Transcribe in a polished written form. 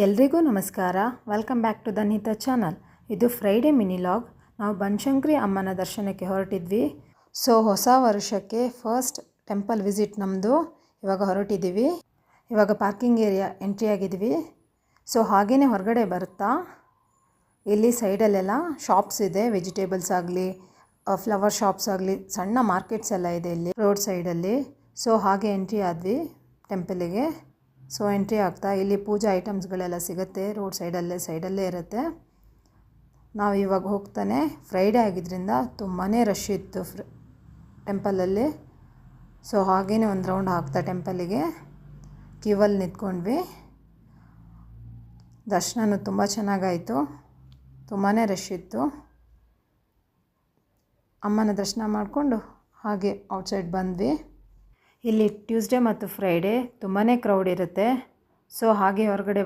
ಎಲ್ರಿಗೂ ನಮಸ್ಕಾರ. Welcome back to the Neeta channel. ಇದು ಫ್ರೈಡೇ ಮಿನಿ ಲಾಗ್. ನಾವು ಬನಶಂಕರಿ ಅಮ್ಮನ ದರ್ಶನಕ್ಕೆ ಹೊರಟಿದ್ವಿ. ಸೊ ಹೊಸ ವರ್ಷಕ್ಕೆ ಫಸ್ಟ್ ಟೆಂಪಲ್ ವಿಸಿಟ್ ನಮ್ಮದು. ಇವಾಗ ಹೊರಟಿದ್ದೀವಿ. ಇವಾಗ ಪಾರ್ಕಿಂಗ್ ಏರಿಯಾ ಎಂಟ್ರಿ ಆಗಿದ್ವಿ. ಸೊ ಹಾಗೇ ಹೊರಗಡೆ ಬರುತ್ತಾ ಇಲ್ಲಿ ಸೈಡಲ್ಲೆಲ್ಲ ಶಾಪ್ಸ್ ಇದೆ. ವೆಜಿಟೇಬಲ್ಸ್ ಆಗಲಿ, ಫ್ಲವರ್ ಶಾಪ್ಸ್ ಆಗಲಿ, ಸಣ್ಣ ಮಾರ್ಕೆಟ್ಸ್ ಎಲ್ಲ ಇದೆ ಇಲ್ಲಿ ರೋಡ್ ಸೈಡಲ್ಲಿ. ಸೊ ಹಾಗೆ ಎಂಟ್ರಿ ಆದ್ವಿ ಟೆಂಪಲಿಗೆ. ಸೊ ಎಂಟ್ರಿ ಆಗ್ತಾ ಇಲ್ಲಿ ಪೂಜಾ ಐಟಮ್ಸ್ಗಳೆಲ್ಲ ಸಿಗುತ್ತೆ. ರೋಡ್ ಸೈಡಲ್ಲೇ ಇರುತ್ತೆ. ನಾವು ಇವಾಗ ಹೋಗ್ತಾನೆ ಫ್ರೈಡೇ ಆಗಿದ್ದರಿಂದ ತುಂಬಾ ರಶ್ ಇತ್ತು ಟೆಂಪಲಲ್ಲಿ. ಸೊ ಹಾಗೇ ಒಂದು ರೌಂಡ್ ಹಾಕ್ತಾ ಟೆಂಪಲಿಗೆ ಕ್ಯೂವಲ್ಲಿ ನಿಂತ್ಕೊಂಡ್ವಿ. ದರ್ಶನ ತುಂಬ ಚೆನ್ನಾಗಾಯಿತು. ತುಂಬಾ ರಶ್ ಇತ್ತು. ಅಮ್ಮನ ದರ್ಶನ ಮಾಡಿಕೊಂಡು ಹಾಗೆ ಔಟ್ಸೈಡ್ ಬಂದ್ವಿ. ಇಲ್ಲಿ ಟ್ಯೂಸ್ಡೇ ಮತ್ತು ಫ್ರೈಡೇ ತುಂಬಾ ಕ್ರೌಡ್ ಇರುತ್ತೆ. ಸೊ ಹಾಗೆ ಹೊರಗಡೆ